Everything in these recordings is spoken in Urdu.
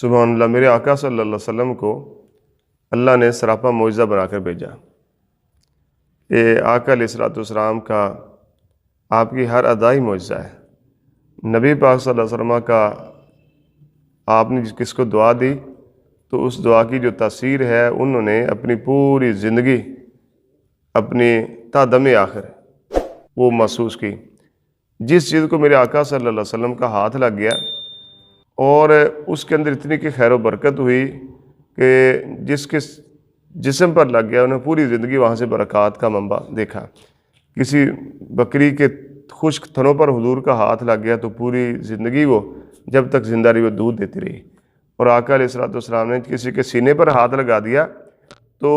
سبحان اللہ، میرے آقا صلی اللہ علیہ وسلم کو اللہ نے سراپا معجزہ بنا کر بھیجا۔ یہ آقا علیہ الصلوۃ والسلام کا آپ کی ہر ادائی معجزہ ہے۔ نبی پاک صلی اللہ علیہ وسلم کا آپ نے کس کو دعا دی تو اس دعا کی جو تاثیر ہے انہوں نے اپنی پوری زندگی اپنی تا دم آخر وہ محسوس کی۔ جس چیز کو میرے آقا صلی اللہ علیہ وسلم کا ہاتھ لگ گیا اور اس کے اندر اتنی کی خیر و برکت ہوئی کہ جس کے جسم پر لگ گیا انہیں پوری زندگی وہاں سے برکات کا منبع دیکھا۔ کسی بکری کے خشک تھنوں پر حضور کا ہاتھ لگ گیا تو پوری زندگی وہ جب تک زندہ رہی وہ دودھ دیتی رہی۔ اور آقا علیہ الصلوۃ والسلام نے کسی کے سینے پر ہاتھ لگا دیا تو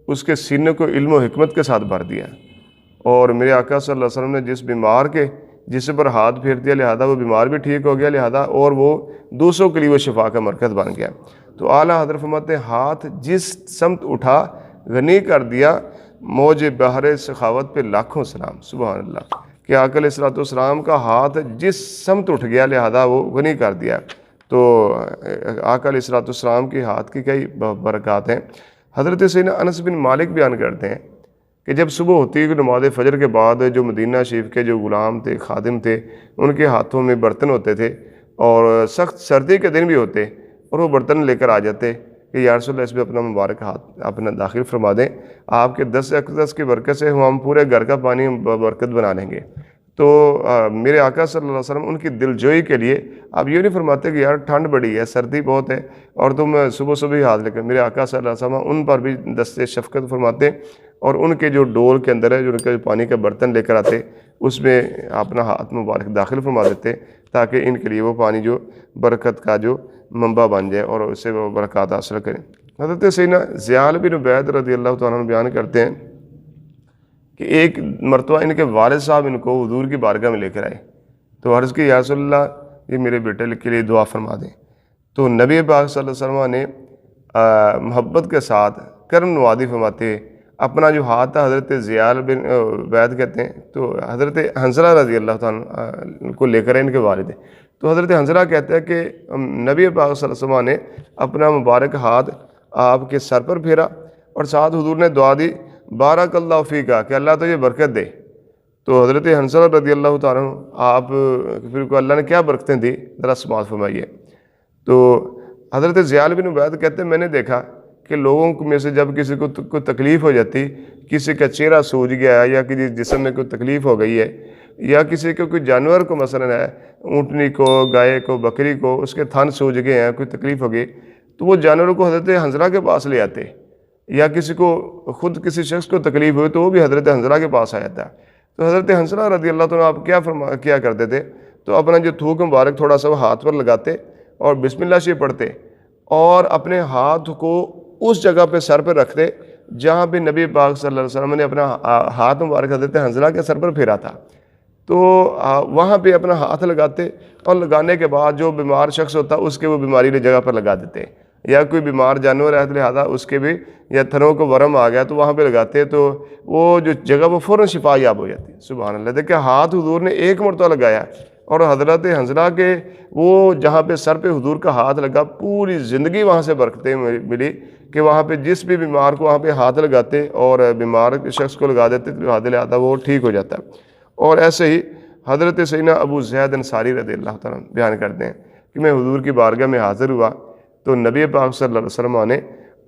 اس کے سینے کو علم و حکمت کے ساتھ بھر دیا۔ اور میرے آقا صلی اللہ علیہ وسلم نے جس بیمار کے جسم پر ہاتھ پھیر دیا لہذا وہ بیمار بھی ٹھیک ہو گیا، لہذا اور وہ دوسروں کے لیے وہ شفا کا مرکز بن گیا۔ تو اعلیٰ حضرت فرماتے ہیں ہاتھ جس سمت اٹھا غنی کر دیا، موج بحر سخاوت پہ لاکھوں سلام۔ سبحان اللہ کہ آقا علیہ الصلوۃ والسلام کا ہاتھ جس سمت اٹھ گیا لہذا وہ غنی کر دیا۔ تو آقا علیہ الصلوۃ والسلام کے ہاتھ کی کئی برکات ہیں۔ حضرت سیدنا انس بن مالک بیان کرتے ہیں کہ جب صبح ہوتی ہے کہ نماز فجر کے بعد جو مدینہ شریف کے جو غلام تھے، خادم تھے، ان کے ہاتھوں میں برتن ہوتے تھے اور سخت سردی کے دن بھی ہوتے اور وہ برتن لے کر آ جاتے کہ یا رسول اللہ اس میں اپنا مبارک ہاتھ اپنا داخل فرما دیں، آپ کے 10 اقدس کی برکت سے ہم پورے گھر کا پانی برکت بنا لیں گے۔ تو میرے آقا صلی اللہ علیہ وسلم ان کی دلجوئی کے لیے آپ یہ نہیں فرماتے کہ یار ٹھنڈ بڑی ہے، سردی بہت ہے اور تم صبح صبح ہی ہاتھ لے کر، میرے آقا صلی اللہ علیہ وسلم ان پر بھی دست شفقت فرماتے اور ان کے جو ڈول کے اندر ہے جو ان کا پانی کا برتن لے کر آتے اس میں اپنا ہاتھ مبارک داخل فرما دیتے تاکہ ان کے لیے وہ پانی جو برکت کا جو منبع بن جائے اور اس سے وہ برکات حاصل کریں۔ حضرت سیدنا زیال بن عبید رضی اللہ تعالیٰ عنہ بیان کرتے ہیں کہ ایک مرتبہ ان کے والد صاحب ان کو حضور کی بارگاہ میں لے کر آئے تو عرض کی یا رسول اللہ یہ میرے بیٹے کے لیے دعا فرما دیں۔ تو نبی پاک صلی اللہ علیہ وسلم نے محبت کے ساتھ کرم نوازی فرماتے اپنا جو ہاتھ تھا حضرت زیال بن عبید کہتے ہیں تو حضرت حنظلہ رضی اللہ تعالیٰ کو لے کر ان کے والد ہیں۔ تو حضرت حنظلہ کہتے ہیں کہ نبی پاک صلی اللہ علیہ وسلم نے اپنا مبارک ہاتھ آپ کے سر پر پھیرا اور ساتھ حضور نے دعا دی بارک اللہ فیکا کہ اللہ تجھے برکت دے۔ تو حضرت حنظلہ رضی اللہ تعالیٰ آپ پھر کو اللہ نے کیا برکتیں دی ذرا سماعت فرمائیے۔ تو حضرت زیال بن عبید کہتے ہیں میں نے دیکھا کہ لوگوں میں سے جب کسی کو کوئی تکلیف ہو جاتی، کسی کا چہرہ سوج گیا ہے یا کسی جسم میں کوئی تکلیف ہو گئی ہے یا کسی کو کوئی جانور کو مثلا ہے اونٹنی کو، گائے کو، بکری کو اس کے تھن سوج گئے ہیں، کوئی تکلیف ہو گئی تو وہ جانوروں کو حضرت حنظلہ کے پاس لے آتے، یا کسی کو خود کسی شخص کو تکلیف ہوئی تو وہ بھی حضرت حنظلہ کے پاس آ جاتا ہے۔ تو حضرت حنظلہ رضی اللہ تعالیٰ آپ کیا کرتے تھے تو اپنا جو تھوک مبارک تھوڑا سا وہ ہاتھ پر لگاتے اور بسم اللہ شریف پڑھتے اور اپنے ہاتھ کو اس جگہ پہ سر پہ رکھتے جہاں پہ نبی پاک صلی اللہ علیہ وسلم نے اپنا ہاتھ مبارک حضرت حنظلہ کے سر پر پھیرا تھا۔ تو وہاں پہ اپنا ہاتھ لگاتے اور لگانے کے بعد جو بیمار شخص ہوتا اس کے وہ بیماری کی جگہ پر لگا دیتے، یا کوئی بیمار جانور ہے لہٰذا اس کے بھی یا تھنوں کو ورم آ گیا تو وہاں پہ لگاتے تو وہ جو جگہ وہ فوراً شفا یاب ہو جاتی۔ سبحان اللہ، دیکھیں ہاتھ حضور نے ایک مرتبہ لگایا اور حضرت حنظلہ کے وہ جہاں پہ سر پہ حضور کا ہاتھ لگا پوری زندگی وہاں سے برکتیں ملی کہ وہاں پہ جس بھی بیمار کو وہاں پہ ہاتھ لگاتے اور بیمار شخص کو لگا دیتے تو لہٰذا وہ ٹھیک ہو جاتا ہے۔ اور ایسے ہی حضرت سیدنا ابو زید انصاری رضی اللہ تعالیٰ بیان کرتے ہیں کہ میں حضور کی بارگاہ میں حاضر ہوا تو نبی پاک صلی اللہ علیہ وسلم نے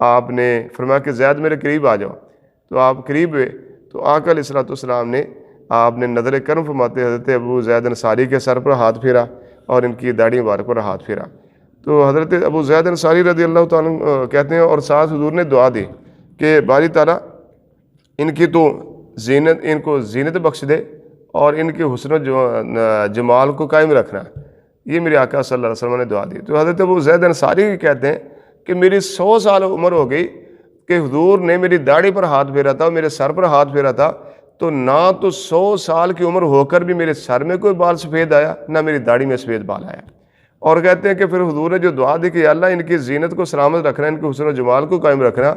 آپ نے فرمایا کہ زید میرے قریب آ جاؤ، تو آپ قریب ہوئے تو آقا علیہ الصلوۃ والسلام نے آپ نے نظر کرم فرماتے حضرت ابو زید انصاری کے سر پر ہاتھ پھیرا اور ان کی داڑھی مبارک پر ہاتھ پھیرا۔ تو حضرت ابو زید انصاری رضی اللہ تعالیٰ کہتے ہیں اور ساتھ حضور نے دعا دی کہ باری تعالیٰ ان کی تو ان کو زینت بخش دے اور ان کے حسن و جمال کو قائم رکھنا، یہ میرے آقا صلی اللہ علیہ وسلم نے دعا دی۔ تو حضرت ابو زید انصاری کہتے ہیں کہ میری 100 سال عمر ہو گئی کہ حضور نے میری داڑھی پر ہاتھ پھیرا تھا، میرے سر پر ہاتھ پھیرا تھا، تو نہ تو 100 سال کی عمر ہو کر بھی میرے سر میں کوئی بال سفید آیا نہ میری داڑھی میں سفید بال آیا۔ اور کہتے ہیں کہ پھر حضور نے جو دعا دی کہ اللہ ان کی زینت کو سلامت رکھنا، ان کے حسن و جمال کو قائم رکھنا،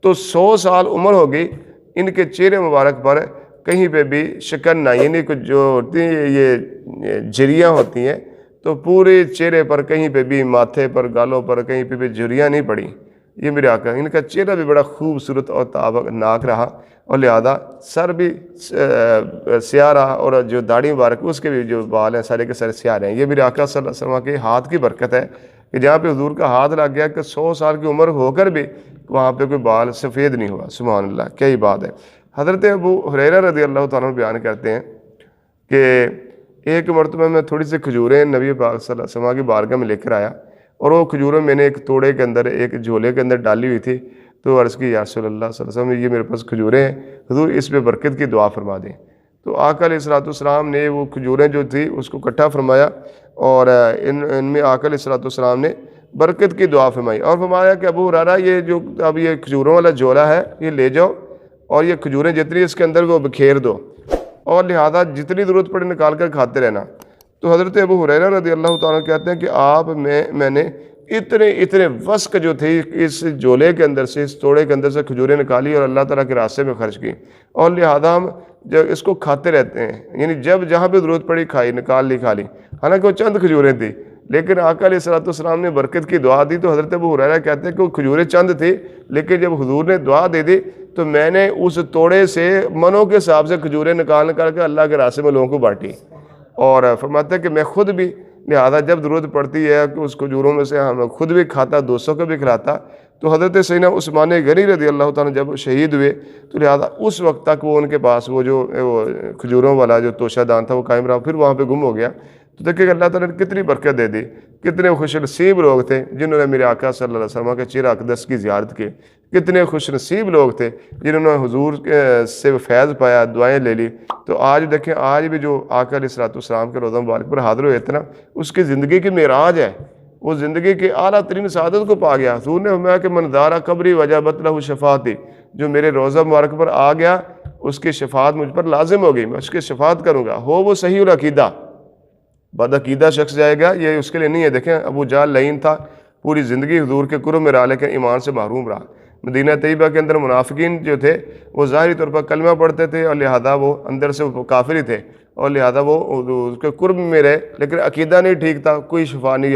تو 100 سال عمر ہو گئی ان کے چہرے مبارک پر کہیں پہ بھی شکن نہ، یعنی کچھ جو ہوتی ہیں یہ جریاں ہوتی ہیں تو تو پورے چہرے پر کہیں پہ بھی، ماتھے پر، گالوں پر کہیں پہ بھی جھریاں نہیں پڑی۔ یہ میرے آقا، ان کا چہرہ بھی بڑا خوبصورت اور تابناک رہا، اور لہذا سر بھی سیاہ رہا، اور جو داڑھی مبارک اس کے بھی جو بال ہیں سارے کے سارے سیاہ رہے ہیں۔ یہ میرے آقا صلی اللہ علیہ وسلم کے ہاتھ کی برکت ہے کہ جہاں پہ حضور کا ہاتھ لگ گیا کہ 100 سال کی عمر ہو کر بھی وہاں پہ کوئی بال سفید نہیں ہوا۔ سبحان اللہ، کیا ہی بات ہے۔ حضرت ابو ہریرہ رضی اللہ تعالیٰ عنہ بیان کرتے ہیں کہ ایک مرتبہ میں تھوڑی سی کھجوریں نبی پاک صلی اللہ علیہ وسلم کی بارگاہ میں لے کر آیا، اور وہ کھجوریں میں نے ایک توڑے کے اندر، ایک جھولے کے اندر ڈالی ہوئی تھی، تو عرض کی یا رسول اللہ صلی اللہ علیہ وسلم، یہ میرے پاس کھجوریں ہیں، حضور اس پہ برکت کی دعا فرما دیں۔ تو آقا علیہ الصلوۃ والسلام نے وہ کھجوریں جو تھی اس کو اکٹھا فرمایا، اور ان میں آقا علیہ الصلوۃ والسلام نے برکت کی دعا فرمائی، اور فرمایا کہ ابو ہریرہ یہ جو اب یہ کھجوروں والا جھولا ہے یہ لے جاؤ، اور یہ کھجوریں جتنی اس کے اندر وہ بکھیر دو، اور لہذا جتنی ضرورت پڑے نکال کر کھاتے رہنا۔ تو حضرت ابو ہریرہ رضی اللہ تعالیٰ کہتے ہیں کہ میں نے اتنے وسق جو تھے اس جھولے کے اندر سے، اس توڑے کے اندر سے کھجوریں نکالی اور اللہ تعالیٰ کے راستے میں خرچ کی، اور لہذا ہم جب اس کو کھاتے رہتے ہیں، یعنی جب جہاں پہ ضرورت پڑی کھائی، نکال لی کھا لی۔ حالانکہ وہ چند کھجوریں تھیں، لیکن آقا علیہ الصلوۃ والسلام نے برکت کی دعا دی، تو حضرت ابو ہریرہ کہتے ہیں کہ وہ کھجوریں چند تھی، لیکن جب حضور نے دعا دے دی تو میں نے اس توڑے سے منوں کے حساب سے کھجوریں نکال کے اللہ کے راستے میں لوگوں کو بانٹی، اور فرماتے ہیں کہ میں خود بھی، لہذا جب ضرورت پڑتی ہے کہ اس کھجوروں میں سے ہم خود بھی کھاتا، دوستوں کو بھی کھلاتا۔ تو حضرت سیدنا عثمان غنی رضی اللہ تعالیٰ جب شہید ہوئے تو لہذا اس وقت تک وہ ان کے پاس وہ جو کھجوروں والا جو توشہ دان تھا وہ قائم رہا، پھر وہاں پہ گم ہو گیا۔ تو دیکھیں کہ اللہ تعالیٰ نے کتنی برکت دے دی، کتنے خوش نصیب لوگ تھے جنہوں نے میرے آقا صلی اللہ علیہ وسلم کے چہرہ اقدس کی زیارت کی، کتنے خوش نصیب لوگ تھے جنہوں نے حضور سے فیض پایا، دعائیں لے لی۔ تو آج دیکھیں، آج بھی جو آقا علیہ الصلوۃ والسلام کے روضہ مبارک پر حاضر ہوئے تھے نا، اس کی زندگی کی معراج ہے، وہ زندگی کی اعلیٰ ترین سعادت کو پا گیا۔ حضور نے فرمایا کہ من زار قبری وجبت لہ شفاعتی، جو میرے روضہ مبارک پر آ گیا اس کی شفاعت مجھ پر لازم ہوگی، میں اس کی شفاعت کروں گا، ہو وہ صحیح العقیدہ۔ بد عقیدہ شخص جائے گا، یہ اس کے لیے نہیں ہے۔ دیکھیں ابو جہل لعین تھا، پوری زندگی حضور کے قرب میں رہا لیکن ایمان سے محروم رہا۔ مدینہ طیبہ کے اندر منافقین جو تھے وہ ظاہری طور پر کلمہ پڑھتے تھے، اور لہذا وہ اندر سے کافر ہی تھے، اور لہذا وہ اس کے قرب میں رہے، لیکن عقیدہ نہیں ٹھیک تھا، کوئی شفا نہیں،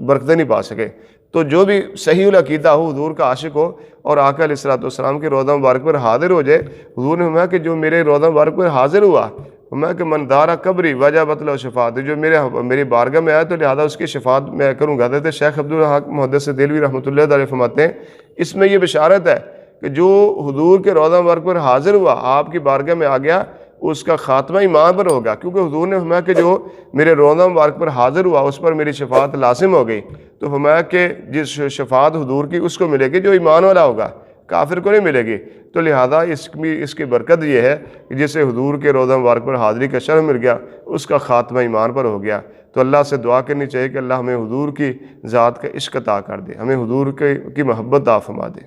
برکتیں نہیں پا سکے۔ تو جو بھی صحیح العقیدہ ہو، حضور کا عاشق ہو، اور آقا علیہ الصلوۃ والسلام کے روضہ مبارک پر حاضر ہو جائے، حضور نے فرمایا کہ جو میرے روضہ مبارک پر حاضر ہوا، میں کہ من دارا قبری وجبت لہ شفاعت، جو میری بارگاہ میں آیا تو لہذا اس کی شفاعت میں کروں گا۔ حضرت شیخ عبدالحق محدث دہلوی رحمۃ اللہ علیہ فرماتے ہیں اس میں یہ بشارت ہے کہ جو حضور کے روضہ مبارک پر حاضر ہوا، آپ کی بارگاہ میں آ گیا، اس کا خاتمہ ایمان پر ہوگا، کیونکہ حضور نے فرمایا کہ جو میرے روضہ مبارک پر حاضر ہوا اس پر میری شفاعت لازم ہو گئی۔ تو فرمایا کہ جس شفاعت حضور کی اس کو ملے گی جو ایمان والا ہوگا، کافر کو نہیں ملے گی۔ تو لہذا اس کی برکت یہ ہے کہ جسے حضور کے روضہ مبارک پر حاضری کا شرف مل گیا، اس کا خاتمہ ایمان پر ہو گیا۔ تو اللہ سے دعا کرنی چاہیے کہ اللہ ہمیں حضور کی ذات کا عشق عطا کر دے، ہمیں حضور کی محبت عطا فرما دے۔